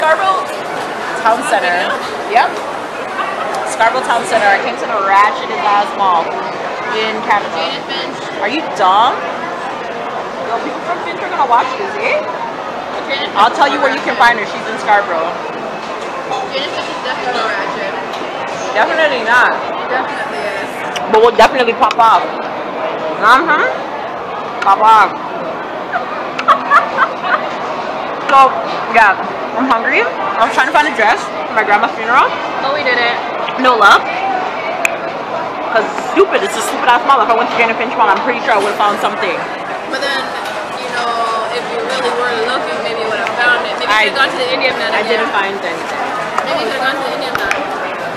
Scarborough Town Center. Yep. Scarborough Town Center. I came to the ratchetest ass mall in Canada. Jane and Finch. Are you dumb? Yo, people from Finch are gonna watch this, eh? I'll tell you where you can find her. She's in Scarborough. Jane and Finch is definitely ratchet. Definitely not. Definitely is. But we'll definitely pop off. Pop off. So, yeah, I'm hungry. I was trying to find a dress for my grandma's funeral. Oh, we did it. No love. Because it's a stupid ass mall. If I went to Jane and Finch Mall, I'm pretty sure I would have found something. But then, you know, if you really were looking, maybe you would have found it. Maybe you could have gone to the Indian Man again. I didn't find anything. Maybe you could have gone to the Indian Man.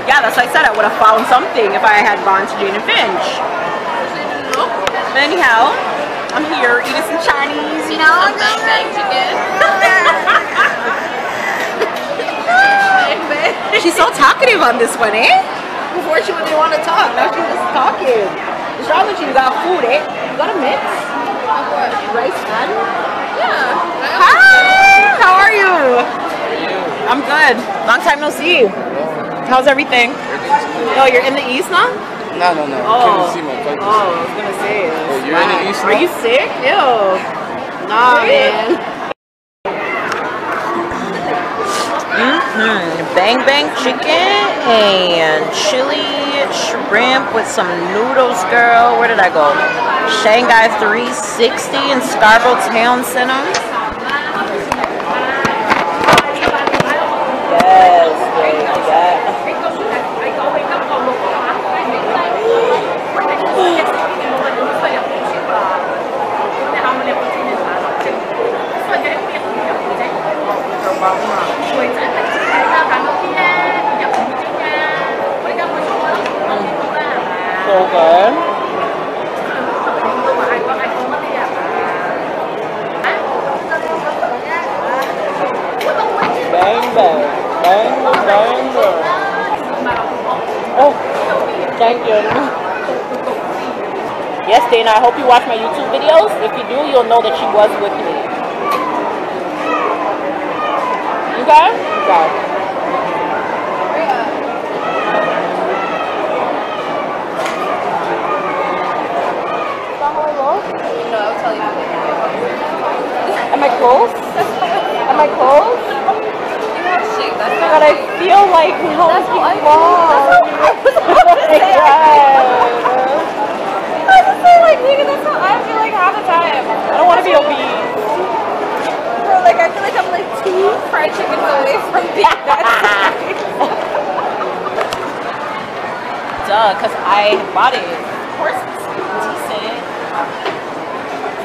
Yeah, that's what I said. I would have found something if I had gone to Jane and Finch. So you didn't look? But anyhow, I'm here eating some Chinese, you know? Some bang bang chicken. Bang bang. She's so talkative on this one, eh? Before she wouldn't want to talk, now she's just talking. It's wrong with you. You got food, eh? You got a mix? Of what? Rice and? Yeah. Hi! How are you? I'm good. Long time no see. How's everything? Oh, you're in the East now? No. Oh. Couldn't see my focus. Oh, I was gonna say. Oh, you're in the East now? Are you sick? Ew. Nah, man. Bang bang chicken and chili shrimp with some noodles, girl. Where did I go? Shanghai 360 in Scarborough Town Center. Yes, baby, yeah. So good. Bang bang, bang bang. Oh, thank you. Yes, Dana, I hope you watch my YouTube videos. If you do, you'll know that she was with me. Okay? Okay. No, I'll tell you. Am I close? Am I close? You have shake. That's But I feel like no one's being long. I was saying, like, nigga, that's how I feel like half the time. I don't want to be obese. Bro, like, I feel like I'm like 2 fried chickens away from being that size. Duh, because I bought it. Of course, it's decent.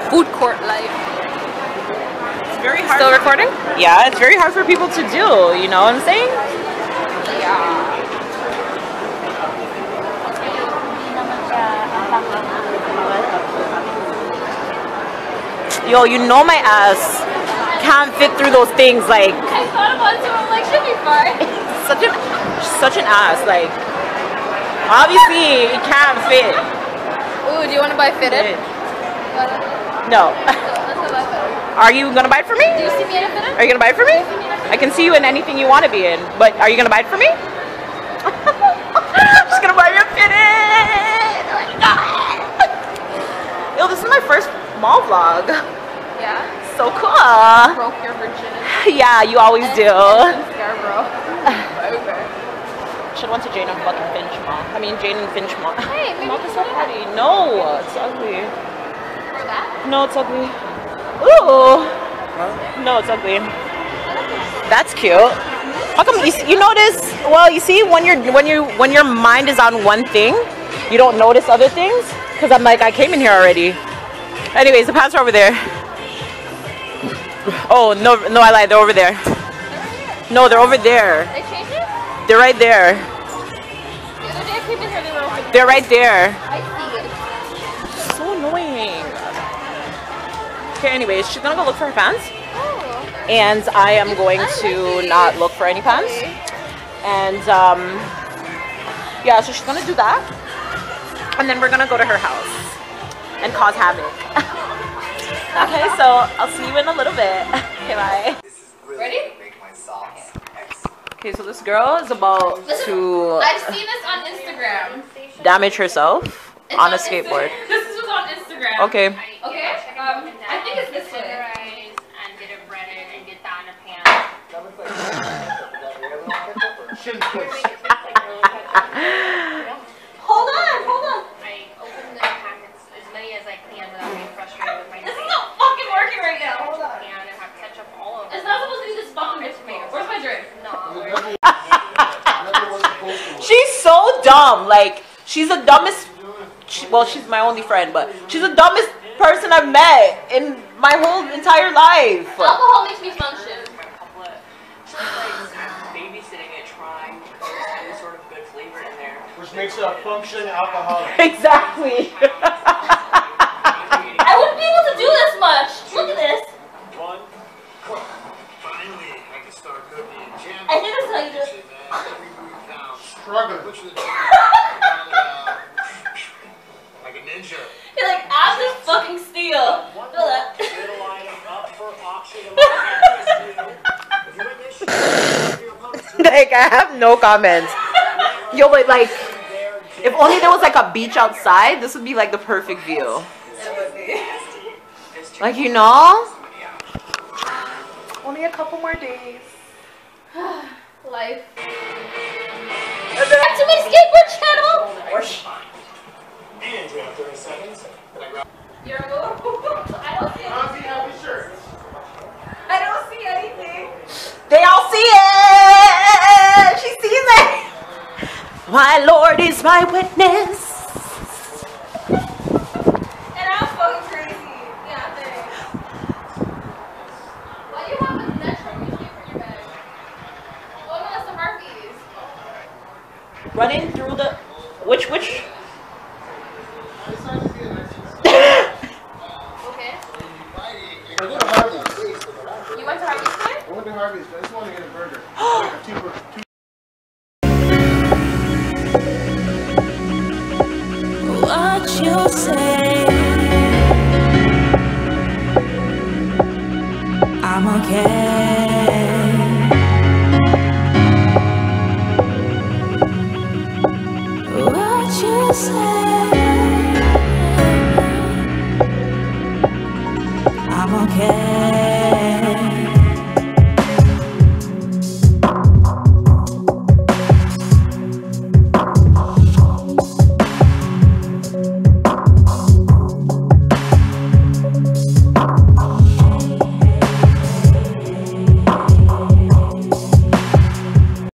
Food court life. It's very hard. Still recording? Yeah, it's very hard for people to do. You know what I'm saying? Yeah. Yo, you know my ass can't fit through those things. Like, I thought about it too. I'm like, should be fine. such an ass. Like, obviously, it can't fit. Ooh, do you want to buy fitted? No. Let's go buy fitted. Are you gonna buy it for me? Do you see me in a fitted? Are you gonna buy it for me? I can see you in anything you want to be in, but are you gonna buy it for me? Just gonna buy me a fitted. Oh my god. Yo, this is my first mall vlog. Yeah. So cool. Broke your virginity. Yeah, you always do. Scarborough. Okay. Should have went to Jane and fucking Finch Mall. I mean Jane and Finch Mall. Hey, maybe Mall we is should so do pretty. No, it's ugly. For that? No, it's ugly. Ooh. No, it's ugly. That's cute. How come you notice? Well, you see, when your mind is on one thing, you don't notice other things. Cause I'm like, I came in here already. Anyways, the pants are over there. Oh no, I lied. They're over there. No, they're over there. They changed it? They're right there. The other day I came in here, they were open. They're right there. I see it. So annoying. Okay, anyways, she's gonna go look for her pants. Oh. And I am going to not look for any pants. And yeah, so she's gonna do that. And then we're gonna go to her house and cause havoc. Okay, so I'll see you in a little bit. Okay, bye. Ready? Make my socks. Okay, so this girl is about to I've seen this on Instagram. damage herself It's on a skateboard. This was on Instagram. Okay. Okay. I think it's this way. And get it breaded and get that in a pan. Hold on. I open the packets as many as I can without being frustrated with my This is not fucking working right now. Hold on. pan and have ketchup all over It's not supposed to be this fucking good tomato. Where's my drink? She's so dumb. Like, she's the dumbest. Well, she's my only friend, but she's the dumbest person I've met in my whole entire life. Alcohol makes me function. Babysitting it, trying to put any sort of good flavor in there. Which makes it a functioning alcoholic. Exactly. I wouldn't be able to do this much. Look at this. Finally, I can start cooking and jamming. I think that's how you do it. Struggling. Like a ninja. You're like, I'm this fucking steel. Feel that. Like, I have no comments. Yo, but like, if only there was like a beach outside, this would be like the perfect view. Like, you know? Only a couple more days. Life. Back to my skateboard channel. And you have 30 seconds. You're a little. I don't see anything. I don't see anything. They all see it! She sees it! My Lord is my witness. And I'm fucking crazy. Yeah, thanks. Why do you have a natural music for your bag? Oh no, that's the Harpies. Running through the... Which